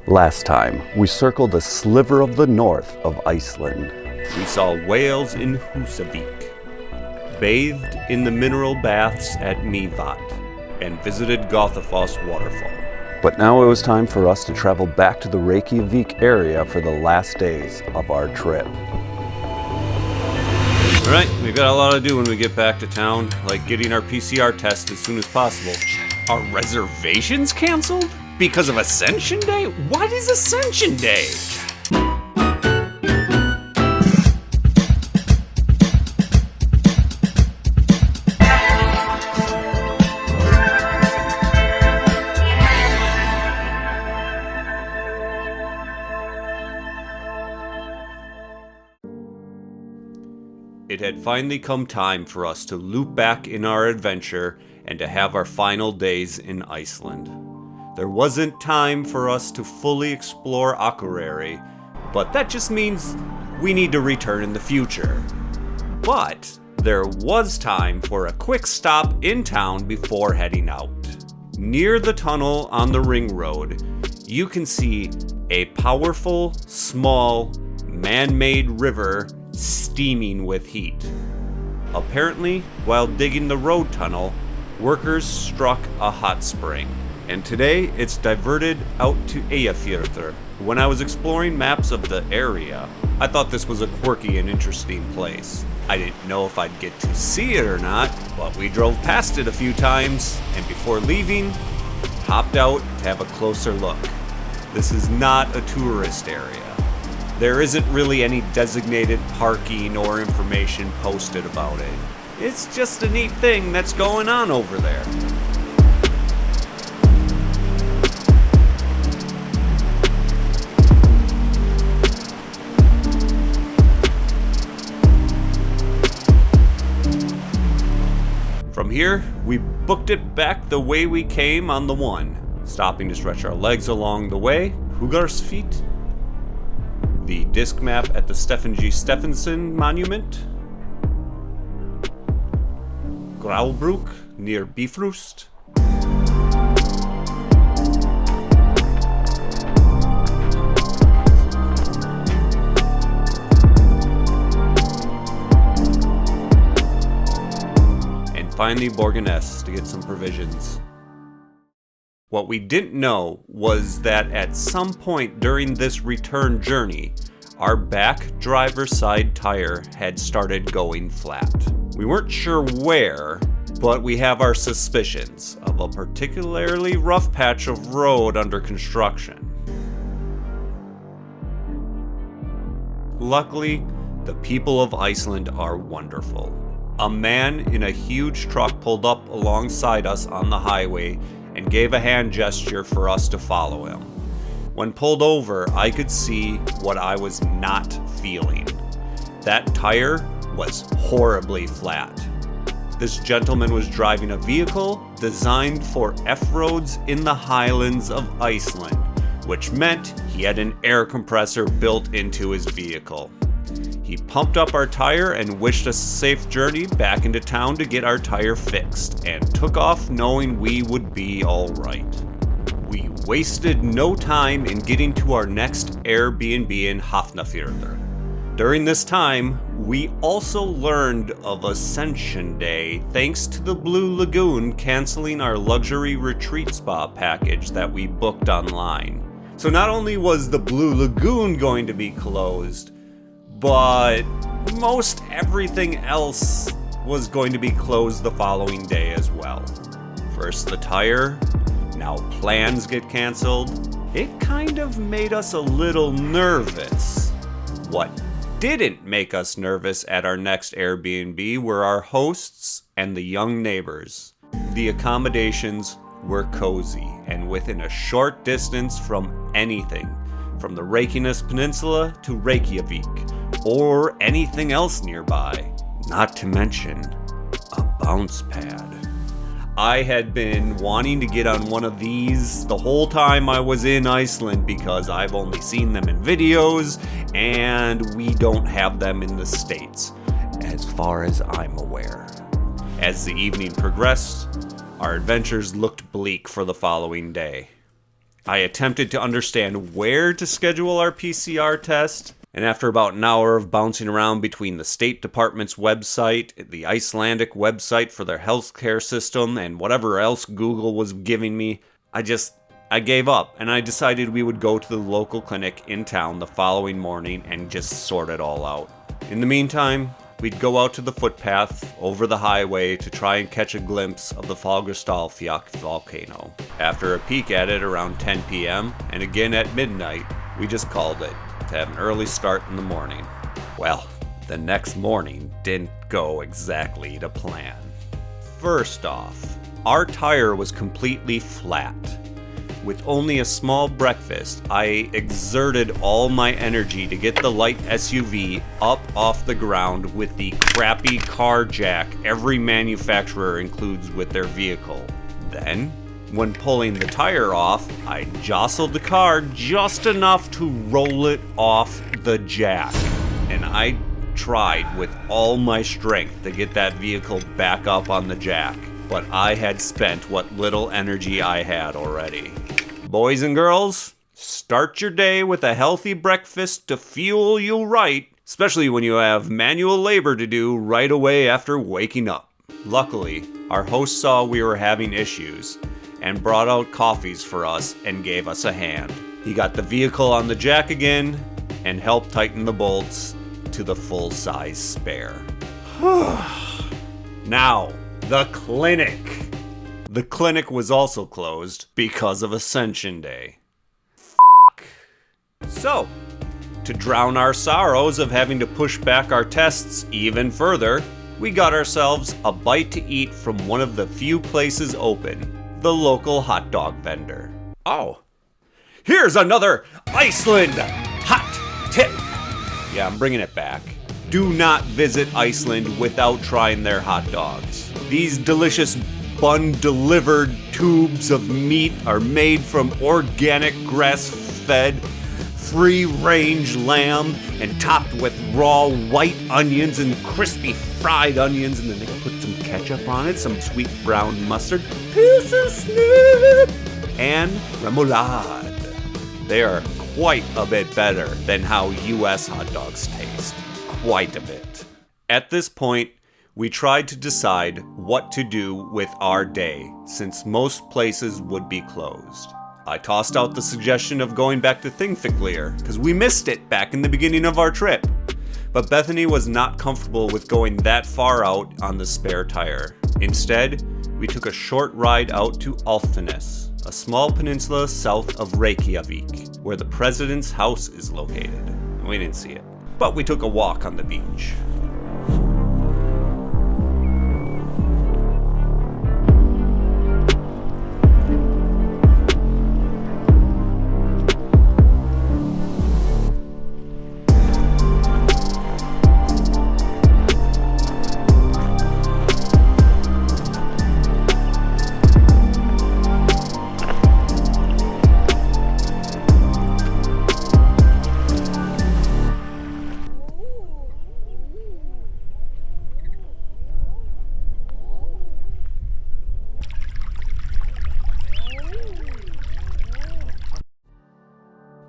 Last time, we circled a sliver of the north of Iceland. We saw whales in Húsavík, bathed in the mineral baths at Mývatn, and visited Goðafoss waterfall. But now it was time for us to travel back to the Reykjavík area for the last days of our trip. Alright, we've got a lot to do when we get back to town, like getting our PCR test as soon as possible. Are reservations canceled? Because of Ascension Day? What is Ascension Day? It had finally come time for us to loop back in our adventure and to have our final days in Iceland. There wasn't time for us to fully explore Akureyri, but that just means we need to return in the future. But there was time for a quick stop in town before heading out. Near the tunnel on the ring road, you can see a powerful, small, man-made river steaming with heat. Apparently, while digging the road tunnel, workers struck a hot spring. And today, it's diverted out to Eyjafjörður. When I was exploring maps of the area, I thought this was a quirky and interesting place. I didn't know if I'd get to see it or not, but we drove past it a few times, and before leaving, hopped out to have a closer look. This is not a tourist area. There isn't really any designated parking or information posted about it. It's just a neat thing that's going on over there. From here, we booked it back the way we came on the one, stopping to stretch our legs along the way, Hugarsfeet, the disc map at the Stephen G. Stephenson Monument, Grábrók near Bifrost, and finally Borgarnes to get some provisions. What we didn't know was that at some point during this return journey, our back driver's side tire had started going flat. We weren't sure where, but we have our suspicions of a particularly rough patch of road under construction. Luckily, the people of Iceland are wonderful. A man in a huge truck pulled up alongside us on the highway and gave a hand gesture for us to follow him. When pulled over, I could see what I was not feeling. That tire was horribly flat. This gentleman was driving a vehicle designed for F-roads in the highlands of Iceland, which meant he had an air compressor built into his vehicle. He pumped up our tire and wished us a safe journey back into town to get our tire fixed, and took off knowing we would be alright. We wasted no time in getting to our next Airbnb in Hafnarfjordur. During this time, we also learned of Ascension Day thanks to the Blue Lagoon canceling our luxury retreat spa package that we booked online. So not only was the Blue Lagoon going to be closed, but most everything else was going to be closed the following day as well. First the tire, now plans get canceled. It kind of made us a little nervous. What didn't make us nervous at our next Airbnb were our hosts and the young neighbors. The accommodations were cozy and within a short distance from anything, from the Reykjanes Peninsula to Reykjavík, or anything else nearby, not to mention a bounce pad. I had been wanting to get on one of these the whole time I was in Iceland because I've only seen them in videos and we don't have them in the States, as far as I'm aware. As the evening progressed, our adventures looked bleak for the following day. I attempted to understand where to schedule our PCR test, and after about an hour of bouncing around between the State Department's website, the Icelandic website for their healthcare system, and whatever else Google was giving me, I gave up, and I decided we would go to the local clinic in town the following morning and just sort it all out. In the meantime, we'd go out to the footpath over the highway to try and catch a glimpse of the Fagradalsfjall volcano. After a peek at it around 10 p.m. and again at midnight, we just called it to have an early start in the morning. Well, the next morning didn't go exactly to plan. First off, our tire was completely flat. With only a small breakfast, I exerted all my energy to get the light SUV up off the ground with the crappy car jack every manufacturer includes with their vehicle. Then, when pulling the tire off, I jostled the car just enough to roll it off the jack. And I tried with all my strength to get that vehicle back up on the jack, but I had spent what little energy I had already. Boys and girls, start your day with a healthy breakfast to fuel you right, especially when you have manual labor to do right away after waking up. Luckily, our host saw we were having issues and brought out coffees for us and gave us a hand. He got the vehicle on the jack again and helped tighten the bolts to the full-size spare. Now, the clinic. The clinic was also closed because of Ascension Day. So, to drown our sorrows of having to push back our tests even further, we got ourselves a bite to eat from one of the few places open, the local hot dog vendor. Oh, here's another Iceland hot tip. Yeah, I'm bringing it back. Do not visit Iceland without trying their hot dogs. These delicious bun-delivered tubes of meat are made from organic grass-fed, free-range lamb and topped with raw white onions and crispy fried onions, and then they put some ketchup on it, some sweet brown mustard, piece of snip, and remoulade. They are quite a bit better than how U.S. hot dogs taste. Quite a bit. At this point, we tried to decide what to do with our day, since most places would be closed. I tossed out the suggestion of going back to Thingvellir, because we missed it back in the beginning of our trip. But Bethany was not comfortable with going that far out on the spare tire. Instead, we took a short ride out to Álftanes, a small peninsula south of Reykjavík, where the president's house is located. We didn't see it, but we took a walk on the beach.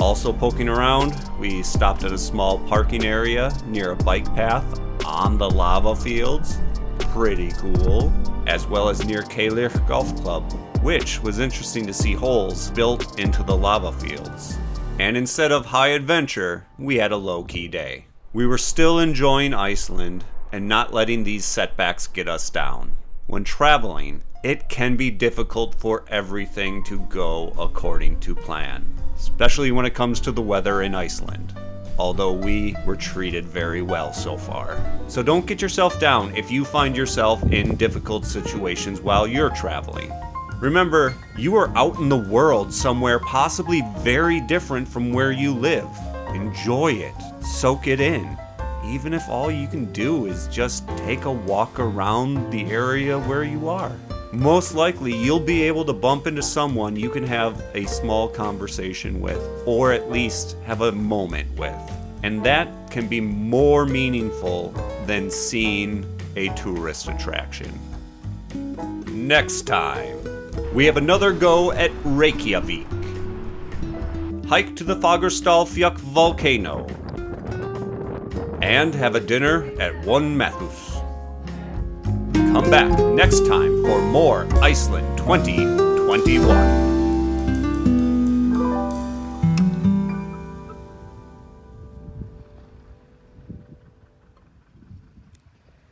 Also poking around, we stopped at a small parking area near a bike path on the lava fields. Pretty cool. As well as near Keilir Golf Club, which was interesting to see holes built into the lava fields. And instead of high adventure, we had a low-key day. We were still enjoying Iceland and not letting these setbacks get us down. When traveling, it can be difficult for everything to go according to plan, especially when it comes to the weather in Iceland, although we were treated very well so far. So don't get yourself down if you find yourself in difficult situations while you're traveling. Remember, you are out in the world somewhere possibly very different from where you live. Enjoy it, soak it in, even if all you can do is just take a walk around the area where you are. Most likely, you'll be able to bump into someone you can have a small conversation with, or at least have a moment with. And that can be more meaningful than seeing a tourist attraction. Next time, we have another go at Reykjavík. hike to the Fagerstallfjöll volcano, and have a dinner at one Mathus. Come back next time for more Iceland 2021.